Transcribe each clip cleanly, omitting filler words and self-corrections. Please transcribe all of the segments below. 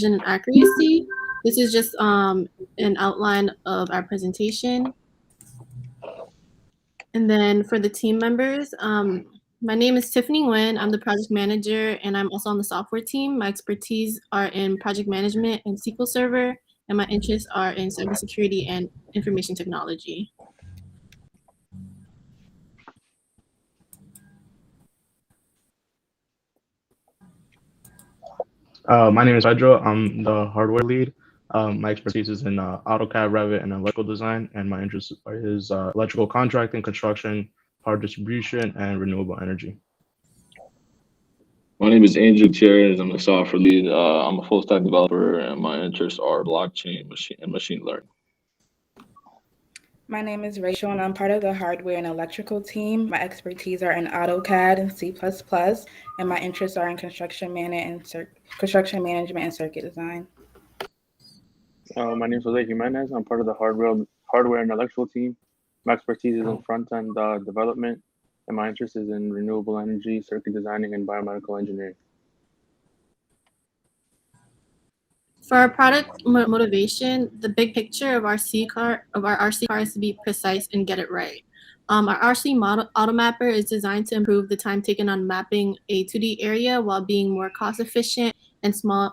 and accuracy. This is just an outline of our presentation. And then for the team members, my name is Tiffany Nguyen. I'm the project manager, and I'm also on the software team. My expertise are in project management and SQL Server, and my interests are in cybersecurity and information technology. My name is Pedro. I'm the hardware lead. My expertise is in AutoCAD, Revit, and electrical design, and my interest is electrical contracting, construction, power distribution, and renewable energy. My name is Andrew Gutierrez. I'm the software lead. I'm a full stack developer, and my interests are blockchain, machine learning. My name is Rachel, and I'm part of the hardware and electrical team. My expertise are in AutoCAD and C++, and my interests are in construction management and circuit design. My name is Jose Jimenez. I'm part of the hardware and electrical team. My expertise is in front-end development, and my interest is in renewable energy, circuit designing, and biomedical engineering. For our product motivation, the big picture of our RC car is to be precise and get it right. Our RC automapper is designed to improve the time taken on mapping a 2D area while being more cost efficient and smaller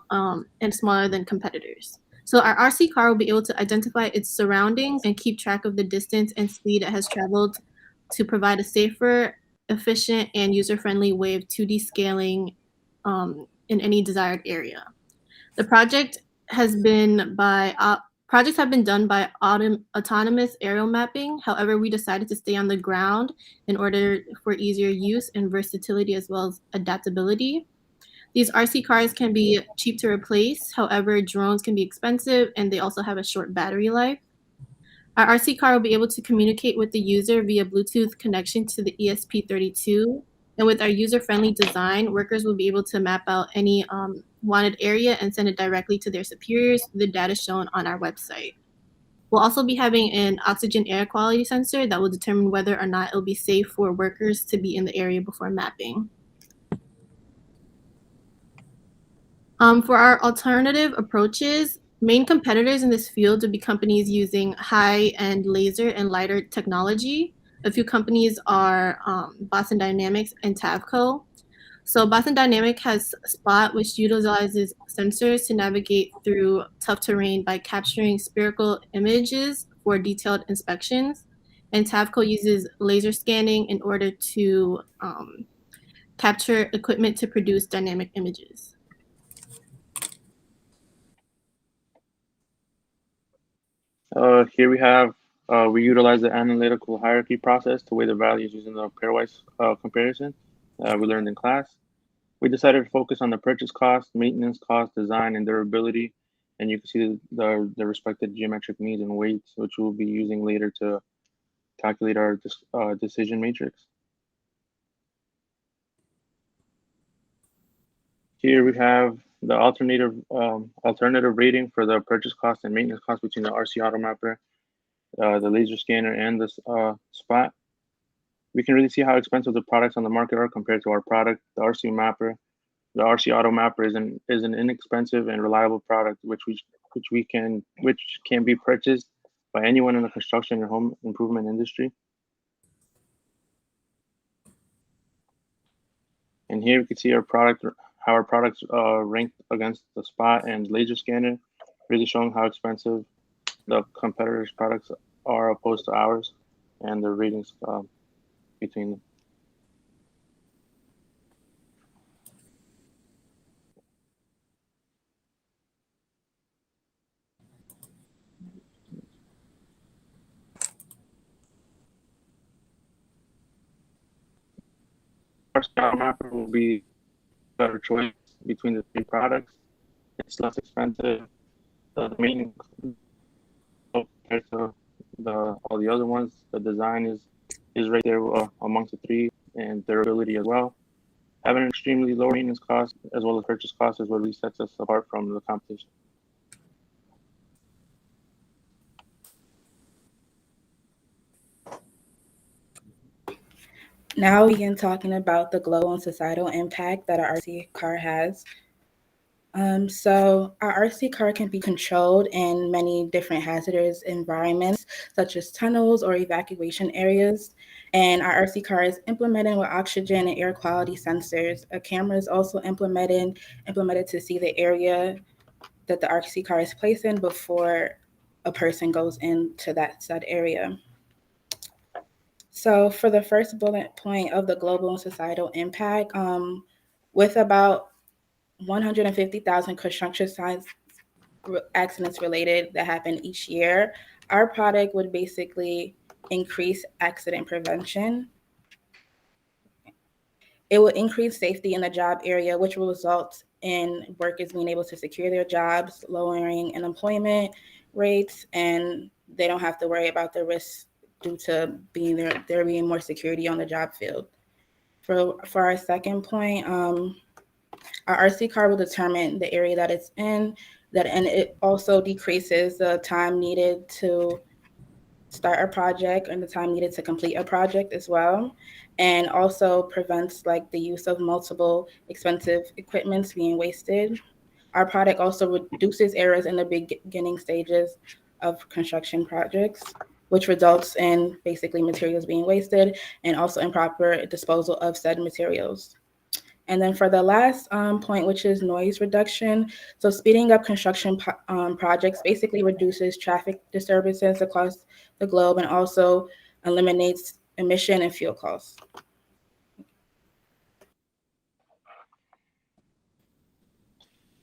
than competitors. So our RC car will be able to identify its surroundings and keep track of the distance and speed it has traveled to provide a safer, efficient, and user-friendly way of 2D scaling in any desired area. The projects have been done by autonomous aerial mapping. However, we decided to stay on the ground in order for easier use and versatility as well as adaptability. These RC cars can be cheap to replace. However, drones can be expensive and they also have a short battery life. Our RC car will be able to communicate with the user via Bluetooth connection to the ESP32. And with our user-friendly design, workers will be able to map out any wanted area and send it directly to their superiors through the data shown on our website. We'll also be having an oxygen air quality sensor that will determine whether or not it'll be safe for workers to be in the area before mapping. For our alternative approaches, main competitors in this field would be companies using high-end laser and lidar technology. A few companies are Boston Dynamics and Tavco. So Boston Dynamics has Spot, which utilizes sensors to navigate through tough terrain by capturing spherical images for detailed inspections. And Tavco uses laser scanning in order to capture equipment to produce dynamic images. Here we utilize the analytical hierarchy process to weigh the values using the pairwise comparison we learned in class. We decided to focus on the purchase cost, maintenance cost, design, and durability. And you can see the respective geometric means and weights, which we'll be using later to calculate our decision matrix. Here we have the alternative rating for the purchase cost and maintenance cost between the RC AutoMapper, the laser scanner, and the Spot. We can really see how expensive the products on the market are compared to our product, the RC Mapper. The RC AutoMapper is an inexpensive and reliable product which can be purchased by anyone in the construction and home improvement industry. And here we can see how our products ranked against the Spot and laser scanner, really showing how expensive the competitors' products are opposed to ours and the ratings between them. Our Scout Mapper will be a better choice between the three products. It's less expensive. The maintenance compared to all the other ones, the design is right there amongst the three, and durability as well. Having an extremely low maintenance cost as well as purchase cost is what really sets us apart from the competition. Now we begin talking about the global and societal impact that our RC car has. So our RC car can be controlled in many different hazardous environments, such as tunnels or evacuation areas. And our RC car is implemented with oxygen and air quality sensors. A camera is also implemented to see the area that the RC car is placed in before a person goes into that said area. So for the first bullet point of the global and societal impact, with about 150,000 construction sites accidents related that happen each year, our product would basically increase accident prevention. It will increase safety in the job area, which will result in workers being able to secure their jobs, lowering unemployment rates, and they don't have to worry about the risks due to being there being more security on the job field. For our second point, our RC card will determine the area that it's in, and it also decreases the time needed to start a project and the time needed to complete a project as well, and also prevents like the use of multiple expensive equipments being wasted. Our product also reduces errors in the beginning stages of construction projects, which results in basically materials being wasted and also improper disposal of said materials. And then for the last point, which is noise reduction. So speeding up construction projects basically reduces traffic disturbances across the globe and also eliminates emission and fuel costs.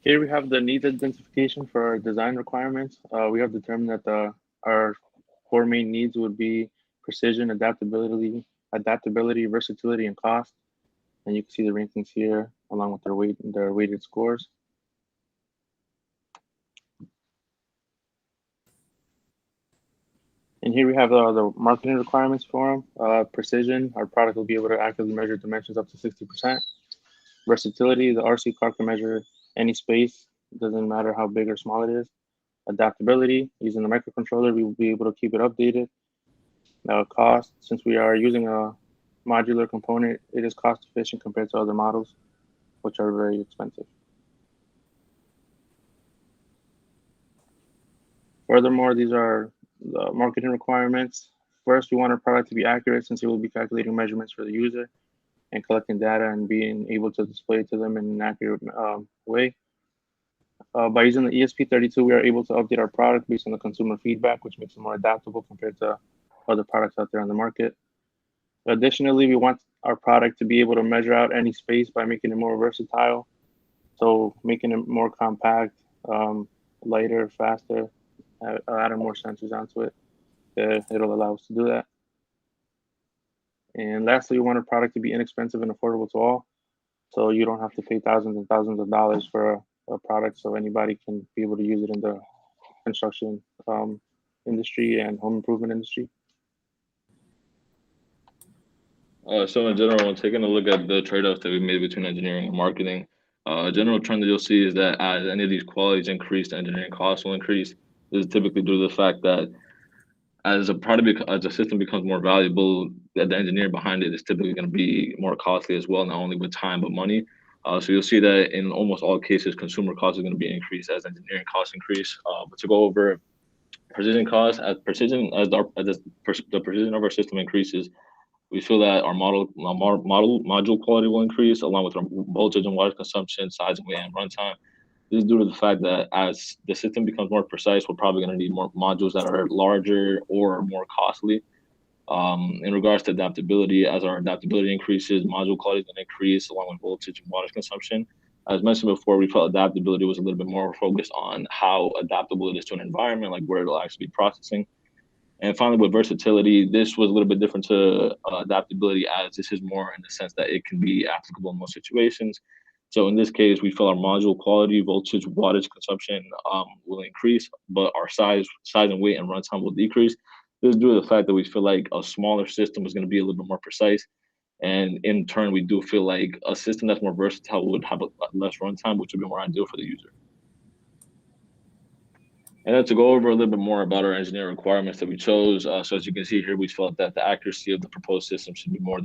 Here we have the needs identification for our design requirements. We have determined that our four main needs would be precision, adaptability, versatility, and cost. And you can see the rankings here along with their weighted scores. And here we have the marketing requirements for them. Precision, our product will be able to accurately measure dimensions up to 60%. Versatility, the RC car can measure any space, it doesn't matter how big or small it is. Adaptability, using the microcontroller, we will be able to keep it updated. Cost, since we are using a modular component, it is cost efficient compared to other models, which are very expensive. Furthermore, these are the marketing requirements. First, we want our product to be accurate since it will be calculating measurements for the user and collecting data and being able to display it to them in an accurate way. By using the ESP32, we are able to update our product based on the consumer feedback, which makes it more adaptable compared to other products out there on the market. Additionally, we want our product to be able to measure out any space by making it more versatile. So making it more compact, lighter, faster, adding more sensors onto it. It'll allow us to do that. And lastly, we want our product to be inexpensive and affordable to all. So you don't have to pay thousands and thousands of dollars for a product, so anybody can be able to use it in the construction industry and home improvement industry. So in general, when taking a look at the trade-offs that we made between engineering and marketing, a general trend that you'll see is that as any of these qualities increase, the engineering costs will increase. This is typically due to the fact that as a system becomes more valuable, that the engineer behind it is typically going to be more costly as well, not only with time but money. So you'll see that in almost all cases, consumer costs are going to be increased as engineering costs increase. But to go over precision costs, the precision of our system increases, we feel that our module quality will increase along with our voltage and water consumption, size and weight, and runtime. This is due to the fact that as the system becomes more precise, we're probably going to need more modules that are larger or more costly. In regards to adaptability, as our adaptability increases, module quality is going to increase along with voltage and water consumption. As mentioned before, we felt adaptability was a little bit more focused on how adaptable it is to an environment, like where it'll actually be processing. And finally, with versatility, this was a little bit different to adaptability, as this is more in the sense that it can be applicable in most situations. So in this case, we feel our module quality, voltage, wattage consumption will increase, but our size and weight and runtime will decrease. This is due to the fact that we feel like a smaller system is going to be a little bit more precise. And in turn, we do feel like a system that's more versatile would have a less runtime, which would be more ideal for the user. And then to go over a little bit more about our engineering requirements that we chose. So as you can see here, we felt that the accuracy of the proposed system should be greater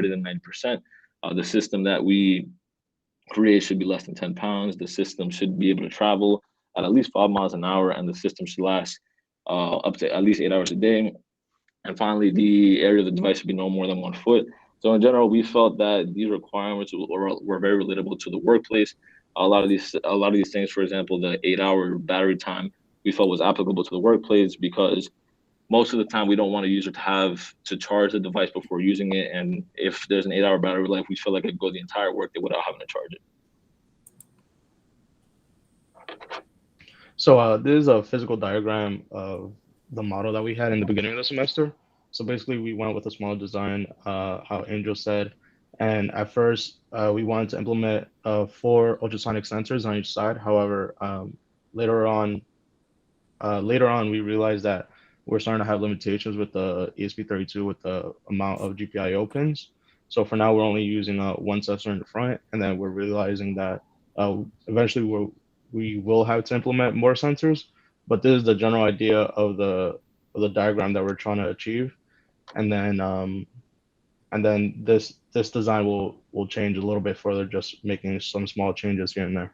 than 90%. The system that we create should be less than 10 pounds. The system should be able to travel at least 5 miles an hour, and the system should last up to at least 8 hours a day. And finally, the area of the device should be no more than 1 foot. So in general, we felt that these requirements were very relatable to the workplace. A lot of these things, for example, the 8 hour battery time, we felt was applicable to the workplace because most of the time we don't want a user to have to charge the device before using it. And if there's an 8 hour battery life, we feel like it could go the entire workday without having to charge it. So this is a physical diagram of the model that we had in the beginning of the semester. So basically, we went with a small design, how Angel said, and at first we wanted to implement 4 ultrasonic sensors on each side. However, later on, we realized that we're starting to have limitations with the ESP32 with the amount of GPIO pins. So for now, we're only using one sensor in the front, and then we're realizing that eventually we will have to implement more sensors. But this is the general idea of the diagram that we're trying to achieve, and then this design will change a little bit further, just making some small changes here and there.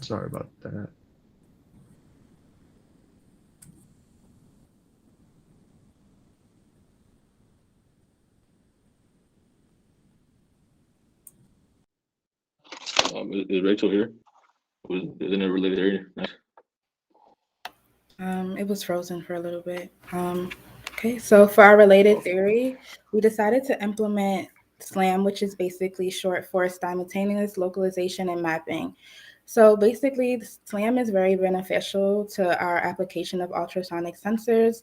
Sorry about that. Is Rachel here? Isn't it related area? Nice. It was frozen for a little bit. Okay, so for our related theory, we decided to implement SLAM, which is basically short for simultaneous localization and mapping. So basically, SLAM is very beneficial to our application of ultrasonic sensors.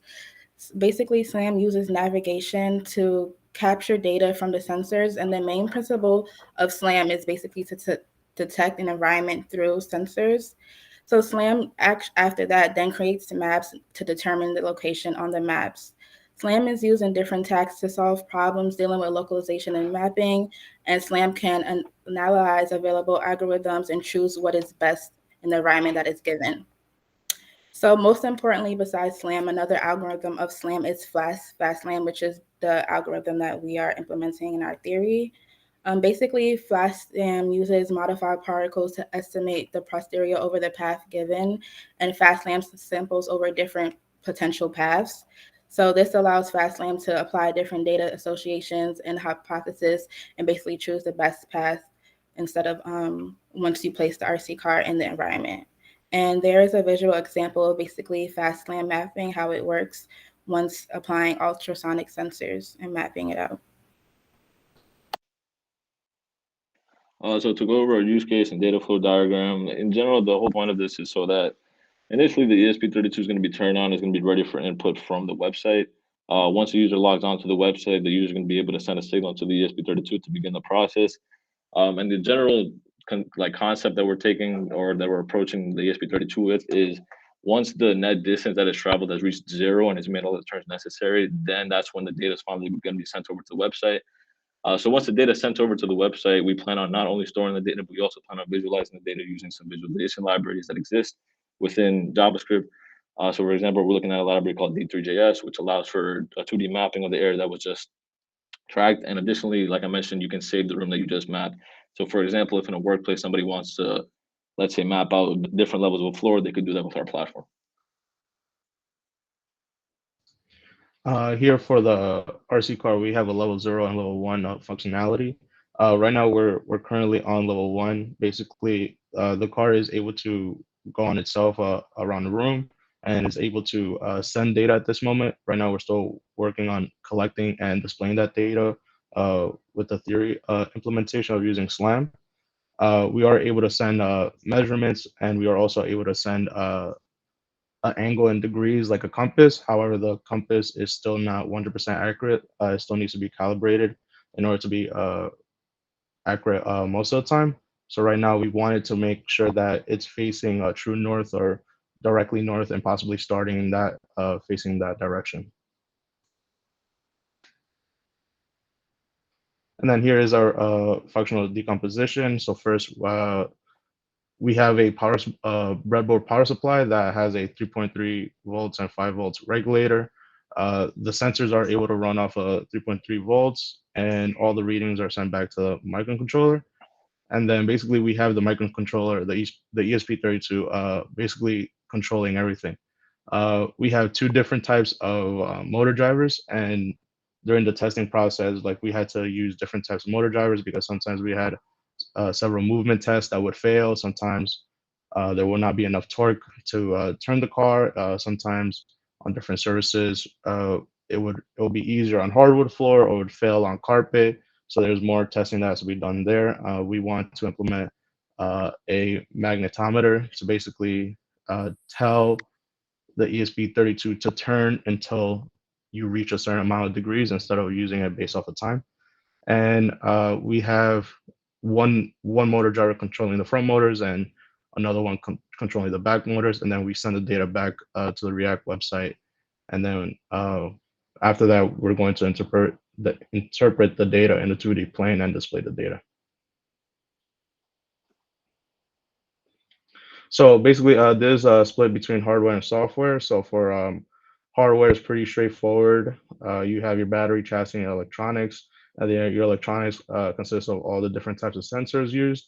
Basically, SLAM uses navigation to capture data from the sensors, and the main principle of SLAM is basically to detect an environment through sensors. So SLAM after that then creates maps to determine the location on the maps. SLAM is used in different tasks to solve problems dealing with localization and mapping, and SLAM can analyze available algorithms and choose what is best in the environment that is given. So most importantly, besides SLAM, another algorithm of SLAM is FastSLAM, which is the algorithm that we are implementing in our theory. Basically, FastSLAM uses modified particles to estimate the posterior over the path given, and FastSLAM samples over different potential paths. So this allows FastSLAM to apply different data associations and hypotheses and basically choose the best path instead of once you place the RC car in the environment. And there is a visual example of basically FastSLAM mapping, how it works once applying ultrasonic sensors and mapping it out. So to go over our use case and data flow diagram, in general, the whole point of this is so that initially the ESP32 is going to be turned on, is going to be ready for input from the website. Once the user logs onto the website, the user is going to be able to send a signal to the ESP32 to begin the process. And the general concept that we're taking or that we're approaching the ESP32 with is once the net distance that is traveled has reached 0 and has made all the turns necessary, then that's when the data is finally going to be sent over to the website. So once the data is sent over to the website, we plan on not only storing the data, but we also plan on visualizing the data using some visualization libraries that exist within JavaScript. So for example, we're looking at a library called D3JS, which allows for a 2D mapping of the area that was just tracked. And additionally, like I mentioned, you can save the room that you just mapped. So for example, if in a workplace somebody wants to, let's say, map out different levels of a floor, they could do that with our platform. Here for the RC car, we have a level 0 and level 1 functionality. Right now, we're currently on level 1. Basically, the car is able to go on itself around the room and is able to send data at this moment. Right now, we're still working on collecting and displaying that data with the theory implementation of using SLAM. We are able to send measurements, and we are also able to send an angle in degrees like a compass. However, the compass is still not 100% accurate. It still needs to be calibrated in order to be accurate most of the time. So right now we wanted to make sure that it's facing true north or directly north and possibly starting that facing that direction. And then here is our functional decomposition. So first, we have a breadboard power supply that has a 3.3 volts and 5 volts regulator. The sensors are able to run off of 3.3 volts, and all the readings are sent back to the microcontroller. And then basically we have the microcontroller, the ESP32, basically controlling everything. We have two different types of motor drivers, and during the testing process, like we had to use different types of motor drivers because sometimes we had several movement tests that would fail. Sometimes there will not be enough torque to turn the car. Sometimes on different surfaces, it will be easier on hardwood floor or would fail on carpet. So there's more testing that has to be done there. We want to implement a magnetometer to basically tell the ESP32 to turn until you reach a certain amount of degrees instead of using it based off of time. And we have one motor driver controlling the front motors and another one controlling the back motors, and then we send the data back to the React website. And then after that, we're going to interpret the data in a 2D plane and display the data. So basically, there's a split between hardware and software. So for hardware, it's pretty straightforward. You have your battery, chassis, and electronics. And then your electronics consists of all the different types of sensors used,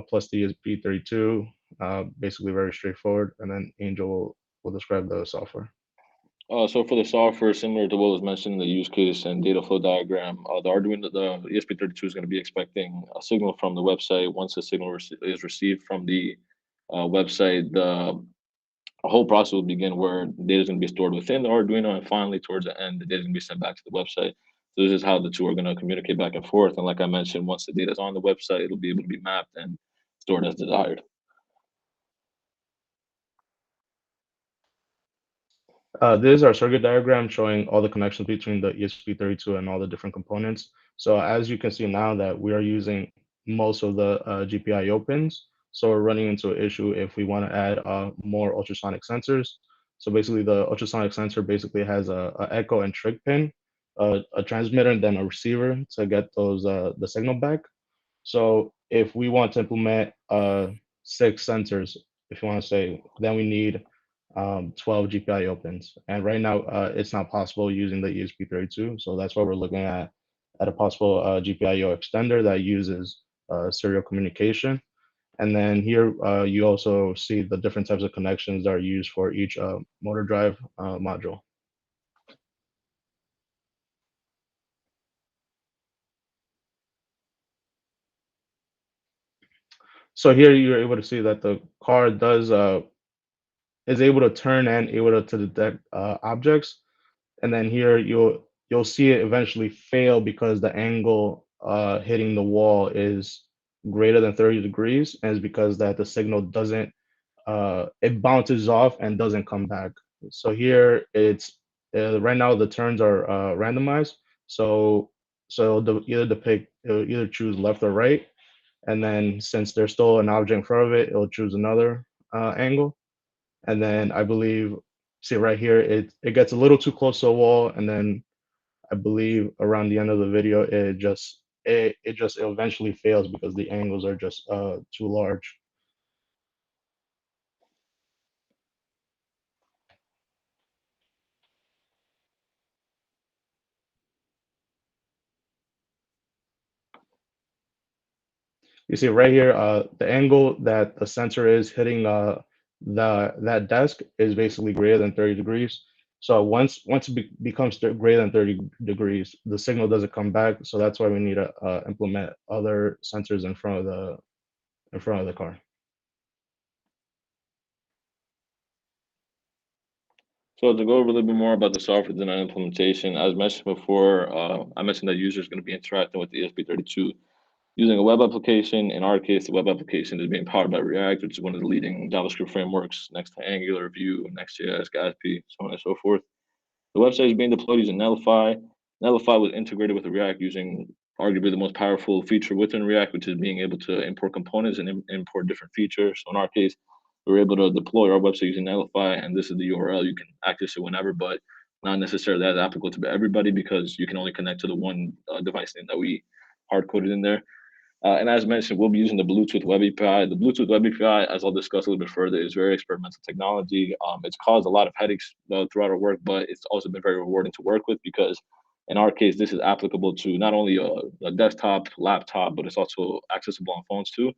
plus the ESP32. Basically, very straightforward. And then Angel will describe the software. So for the software, similar to what was mentioned in the use case and data flow diagram, the Arduino, the ESP32 is going to be expecting a signal from the website. Once the signal is received from the website, the whole process will begin where data is going to be stored within the Arduino, and finally, towards the end, the data is going to be sent back to the website. So this is how the two are going to communicate back and forth. And like I mentioned, once the data is on the website, it'll be able to be mapped and stored as desired. This is our circuit diagram showing all the connections between the ESP32 and all the different components. So as you can see now that we are using most of the GPIO pins, so we're running into an issue if we want to add more ultrasonic sensors. So basically the ultrasonic sensor basically has a echo and trig pin, a transmitter, and then a receiver to get those the signal back. So if we want to implement 6 sensors, if you want to say, then we need 12 GPIO pins. And right now, it's not possible using the ESP32. So that's why we're looking at a possible GPIO extender that uses serial communication. And then here you also see the different types of connections that are used for each motor drive module. So here you're able to see that the car is able to turn and able to detect objects. And then here you'll see it eventually fail because the angle hitting the wall is greater than 30 degrees, and it's because that the signal doesn't it bounces off and doesn't come back. So here it's right now the turns are randomized. So it'll either choose left or right, and then since there's still an object in front of it, it'll choose another angle. And then I believe, see right here, it gets a little too close to the wall, and then I believe around the end of the video, it eventually fails because the angles are just too large. You see right here, the angle that the sensor is hitting that desk is basically greater than 30 degrees. So once it becomes greater than 30 degrees, the signal doesn't come back. So that's why we need to implement other sensors in front of the car. So to go over a little bit more about the software design implementation, as mentioned before, I mentioned that users are going to be interacting with the ESP32 using a web application. In our case, the web application is being powered by React, which is one of the leading JavaScript frameworks next to Angular, Vue, Next.js, Gatsby, so on and so forth. The website is being deployed using Netlify. Netlify was integrated with React using arguably the most powerful feature within React, which is being able to import components and import different features. So in our case, we were able to deploy our website using Netlify, and this is the URL. You can access it whenever, but not necessarily as applicable to everybody because you can only connect to the one device name that we hard coded in there. And as mentioned, we'll be using the Bluetooth Web API. The Bluetooth Web API, as I'll discuss a little bit further, is very experimental technology. It's caused a lot of headaches throughout our work, but it's also been very rewarding to work with because in our case, this is applicable to not only a desktop, laptop, but it's also accessible on phones too.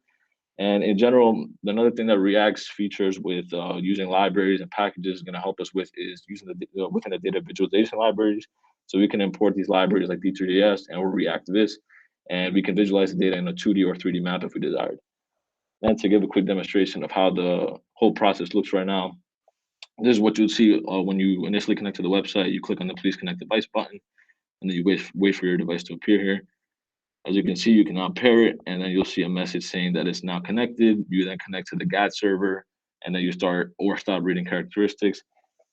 And in general, another thing that React's features with using libraries and packages is going to help us with is using within the data visualization libraries. So we can import these libraries like D3DS and or React this, and we can visualize the data in a 2D or 3D map if we desired. And to give a quick demonstration of how the whole process looks right now, this is what you'll see when you initially connect to the website. You click on the Please Connect Device button, and then you wait for your device to appear here. As you can see, you can now pair it, and then you'll see a message saying that it's now connected. You then connect to the GAT server, and then you start or stop reading characteristics.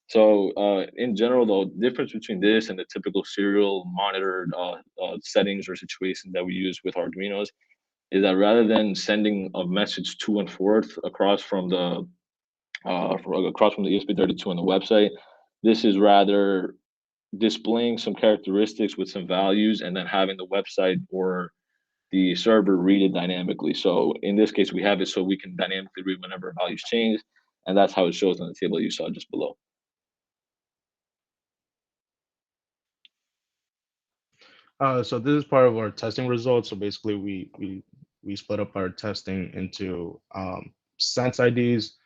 So in general, the difference between this and the typical serial monitored settings or situations that we use with Arduinos is that rather than sending a message to and forth across from the ESP32 on the website, this is rather displaying some characteristics with some values and then having the website or the server read it dynamically. So in this case, we have it so we can dynamically read whenever values change, and that's how it shows on the table you saw just below. So this is part of our testing results. So basically, we split up our testing into sense IDs,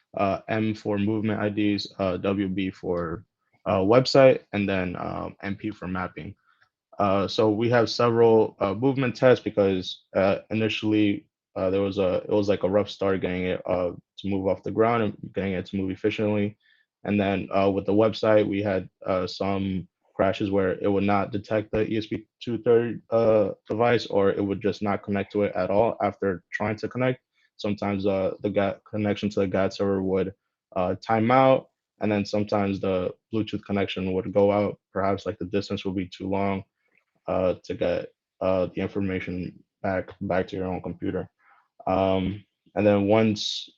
M for movement IDs, WB for website, and then MP for mapping. So we have several movement tests because initially it was like a rough start getting it to move off the ground and getting it to move efficiently. And then with the website, we had some crashes where it would not detect the ESP230 device, or it would just not connect to it at all after trying to connect. Sometimes the GAT connection to the GAT server would time out, and then sometimes the Bluetooth connection would go out. Perhaps like the distance would be too long to get the information back to your own computer. And then once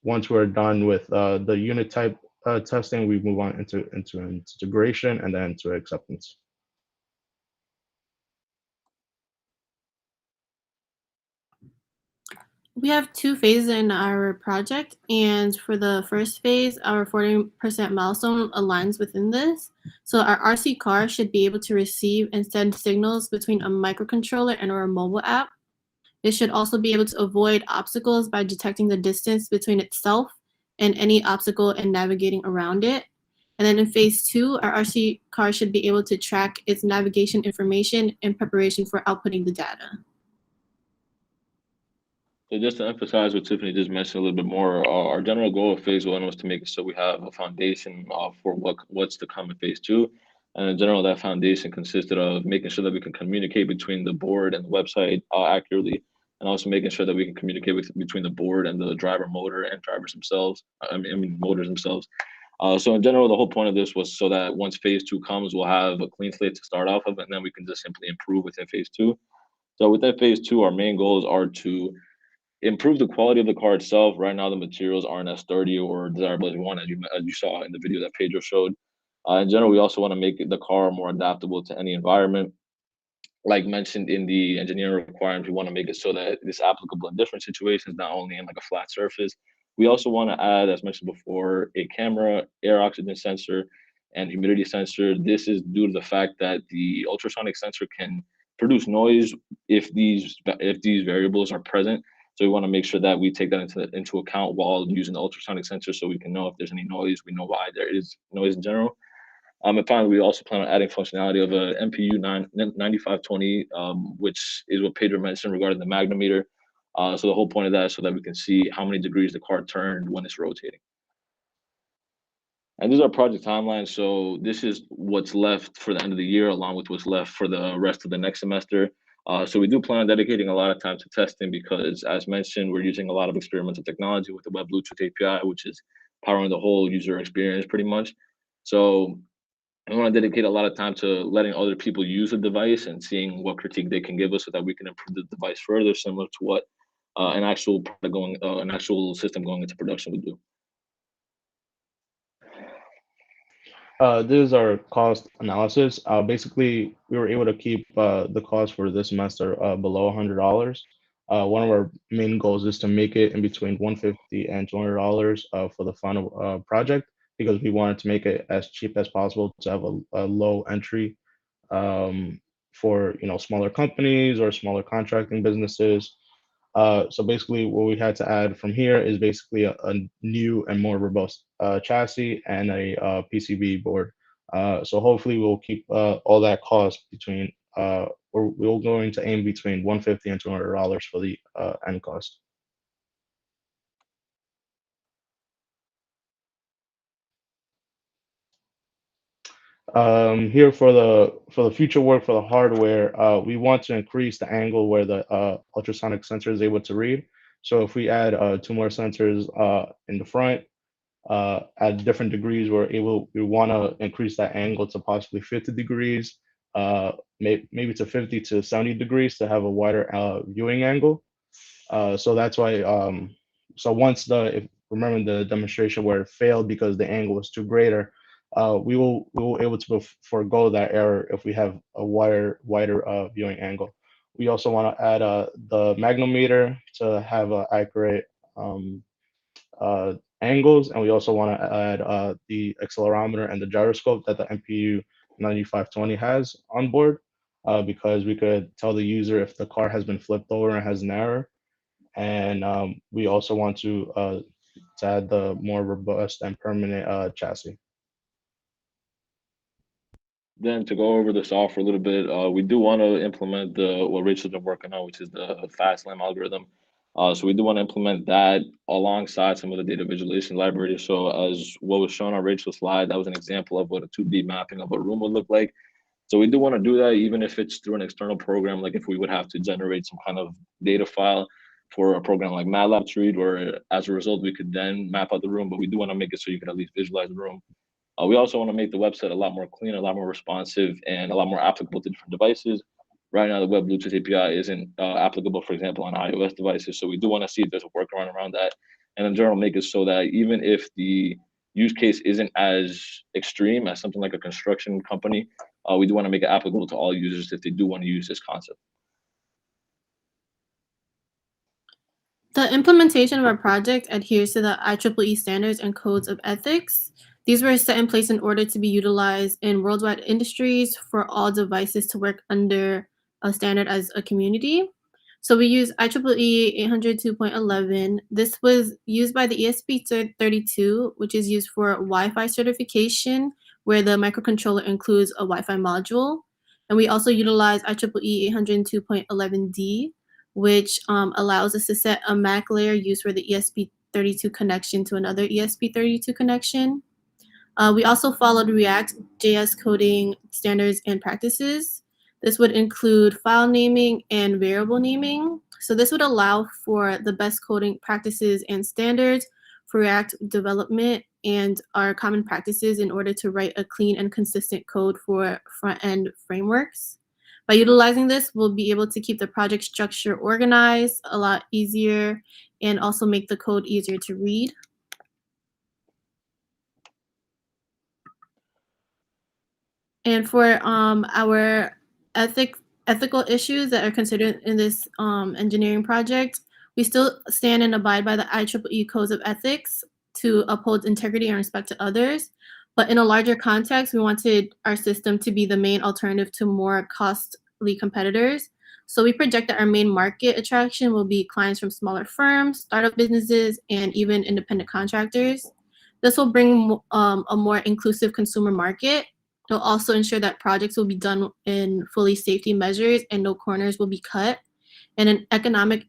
we're done with the unit type testing, we move on into integration and then to acceptance. We have 2 phases in our project, and for the first phase, our 40% milestone aligns within this. So our RC car should be able to receive and send signals between a microcontroller and our mobile app. It should also be able to avoid obstacles by detecting the distance between itself and any obstacle and navigating around it. And then in phase 2, our RC car should be able to track its navigation information in preparation for outputting the data. So just to emphasize what Tiffany just mentioned a little bit more, our general goal of phase 1 was to make it so we have a foundation for what's to come in phase 2. And in general, that foundation consisted of making sure that we can communicate between the board and the website accurately, and also making sure that we can communicate between the board and the driver motor and drivers themselves. I mean motors themselves. So in general, the whole point of this was so that once phase 2 comes, we'll have a clean slate to start off of, and then we can just simply improve within phase 2. So within phase 2, our main goals are to improve the quality of the car itself. Right now, the materials aren't as sturdy or desirable as we want, as you saw in the video that Pedro showed. In general, we also want to make the car more adaptable to any environment. Like mentioned in the engineering requirements, we want to make it so that it's applicable in different situations, not only in like a flat surface. We also want to add, as mentioned before, a camera, air oxygen sensor, and humidity sensor. This is due to the fact that the ultrasonic sensor can produce noise if these variables are present. So we want to make sure that we take that into account while using the ultrasonic sensor, so we can know if there's any noise. We know why there is noise in general. And finally, we also plan on adding functionality of a MPU 9520, which is what Pedro mentioned regarding the magnometer. So the whole point of that is so that we can see how many degrees the car turned when it's rotating. And this is our project timeline. So this is what's left for the end of the year, along with what's left for the rest of the next semester. So we do plan on dedicating a lot of time to testing because, as mentioned, we're using a lot of experimental technology with the Web Bluetooth API, which is powering the whole user experience pretty much. So I want to dedicate a lot of time to letting other people use the device and seeing what critique they can give us so that we can improve the device further, similar to what an actual product going, an actual system going into production would do. This is our cost analysis. Basically, we were able to keep the cost for this semester below $100. One of our main goals is to make it in between $150 and $200 for the final project, because we wanted to make it as cheap as possible to have a low entry for smaller companies or smaller contracting businesses. So basically, what we had to add from here is basically a new and more robust chassis and a PCB board. So hopefully, we'll keep all that cost between, we're going to aim between $150 and $200 for the end cost. Here for the future work for the hardware, we want to increase the angle where the ultrasonic sensor is able to read. So if we add two more sensors in the front at different degrees, we want to increase that angle to possibly 50 degrees, maybe to 50 to 70 degrees to have a wider viewing angle. So that's why. So once if remember the demonstration where it failed because the angle was too greater, we will able to forego that error if we have a wider viewing angle. We also want to add the magnometer to have accurate angles, and we also want to add the accelerometer and the gyroscope that the MPU 9520 has on board, because we could tell the user if the car has been flipped over and has an error. And we also want to add the more robust and permanent chassis. Then to go over the software a little bit, we do want to implement what Rachel's been working on, which is the FastLAM algorithm. So we do want to implement that alongside some of the data visualization libraries. So as what was shown on Rachel's slide, that was an example of what a 2D mapping of a room would look like. So we do want to do that, even if it's through an external program, like if we would have to generate some kind of data file for a program like MATLAB to read, where as a result, we could then map out the room, but we do want to make it so you can at least visualize the room. We also want to make the website a lot more clean, a lot more responsive, and a lot more applicable to different devices. Right now, the Web Bluetooth API isn't applicable, for example, on iOS devices. So we do want to see if there's a workaround around that. And in general, make it so that even if the use case isn't as extreme as something like a construction company, we do want to make it applicable to all users if they do want to use this concept. The implementation of our project adheres to the IEEE standards and codes of ethics. These were set in place in order to be utilized in worldwide industries for all devices to work under a standard as a community. So we use IEEE 802.11. This was used by the ESP32, which is used for Wi-Fi certification, where the microcontroller includes a Wi-Fi module. And we also utilize IEEE 802.11d, which allows us to set a MAC layer used for the ESP32 connection to another ESP32 connection. We also followed React JS coding standards and practices. This would include file naming and variable naming. So this would allow for the best coding practices and standards for React development and our common practices in order to write a clean and consistent code for front-end frameworks. By utilizing this, we'll be able to keep the project structure organized, a lot easier, and also make the code easier to read. And for our ethical issues that are considered in this engineering project, we still stand and abide by the IEEE codes of ethics to uphold integrity and respect to others. But in a larger context, we wanted our system to be the main alternative to more costly competitors. So we project that our main market attraction will be clients from smaller firms, startup businesses, and even independent contractors. This will bring a more inclusive consumer market. It'll also ensure that projects will be done in fully safety measures and no corners will be cut. And an economic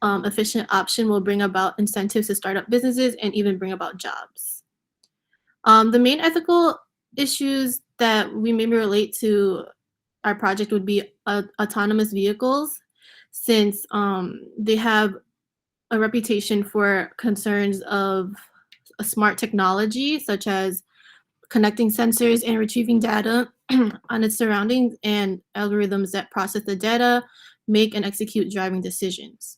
efficient option will bring about incentives to start up businesses and even bring about jobs. The main ethical issues that we maybe relate to our project would be autonomous vehicles, since they have a reputation for concerns of a smart technology, such as connecting sensors and retrieving data on its surroundings and algorithms that process the data, make and execute driving decisions.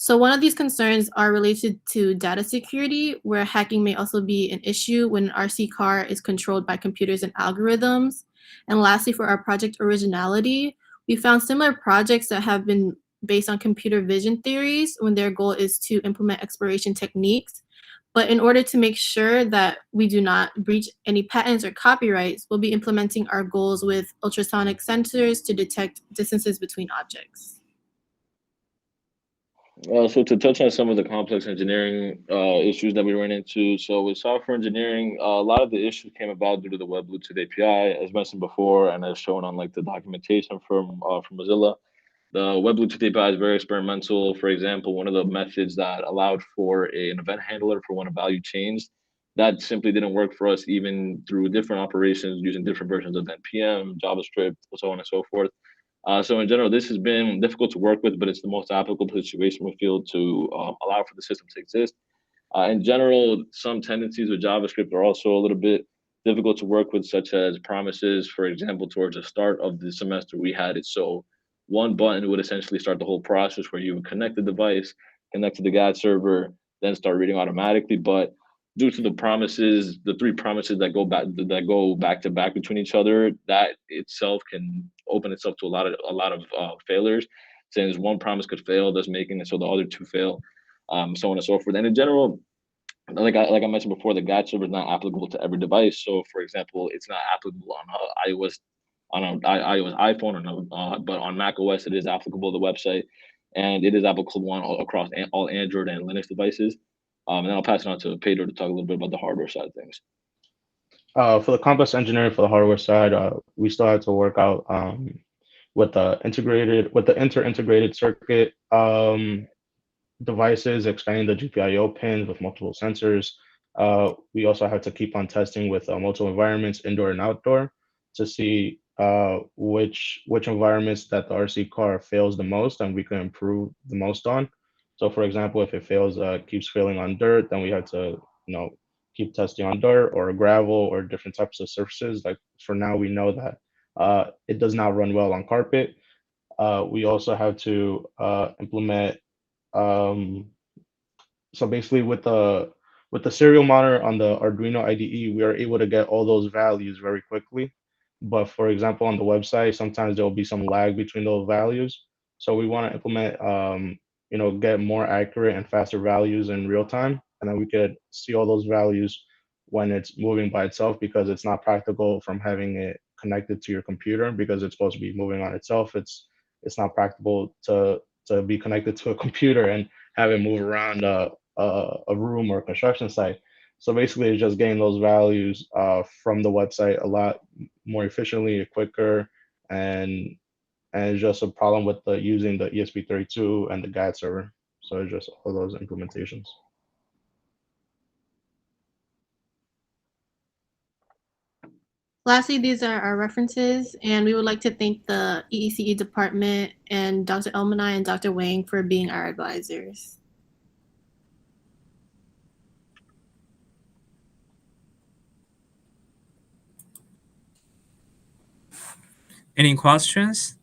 So one of these concerns are related to data security, where hacking may also be an issue when an RC car is controlled by computers and algorithms. And lastly, for our project originality, we found similar projects that have been based on computer vision theories when their goal is to implement exploration techniques. But in order to make sure that we do not breach any patents or copyrights, we'll be implementing our goals with ultrasonic sensors to detect distances between objects. So to touch on some of the complex engineering issues that we ran into, so with software engineering, a lot of the issues came about due to the Web Bluetooth API, as mentioned before, and as shown on like the documentation from Mozilla. The Web Bluetooth API is very experimental. For example, one of the methods that allowed for an event handler for when a value changed, that simply didn't work for us, even through different operations using different versions of NPM, JavaScript, so on and so forth. So in general, this has been difficult to work with, but it's the most applicable situation we feel to allow for the system to exist. In general, some tendencies with JavaScript are also a little bit difficult to work with, such as promises. For example, towards the start of the semester, we had it so one button would essentially start the whole process where you would connect the device, connect to the GAD server, then start reading automatically. But due to the promises, the three promises that go back to back between each other, that itself can open itself to a lot of failures. Since one promise could fail, thus making it so the other two fail, so on and so forth. And in general, like I mentioned before, the GAD server is not applicable to every device. So, for example, it's not applicable on iOS, on an iOS iPhone, or no, but on Mac OS it is applicable to the website, and it is applicable on across all Android and Linux devices. And then I'll pass it on to Pedro to talk a little bit about the hardware side of things. For the complex engineering for the hardware side, we still had to work out with the inter-integrated circuit devices, expanding the GPIO pins with multiple sensors. We also had to keep on testing with multiple environments, indoor and outdoor, to see which environments that the RC car fails the most and we can improve the most on. So, for example, if it keeps failing on dirt, then we had to, keep testing on dirt or gravel or different types of surfaces. Like for now, we know that it does not run well on carpet. We also have to implement so basically with the serial monitor on the Arduino IDE, we are able to get all those values very quickly. But for example, on the website, sometimes there will be some lag between those values. So we want to implement, get more accurate and faster values in real time, and then we could see all those values when it's moving by itself, because it's not practical from having it connected to your computer because it's supposed to be moving on itself. It's not practical to be connected to a computer and have it move around a room or a construction site. So basically, it's just getting those values from the website a lot more efficiently, quicker, and it's just a problem with using the ESP32 and the GAD server. So it's just all those implementations. Lastly, these are our references, and we would like to thank the EECE department and Dr. Elmanai and Dr. Wang for being our advisors. Any questions?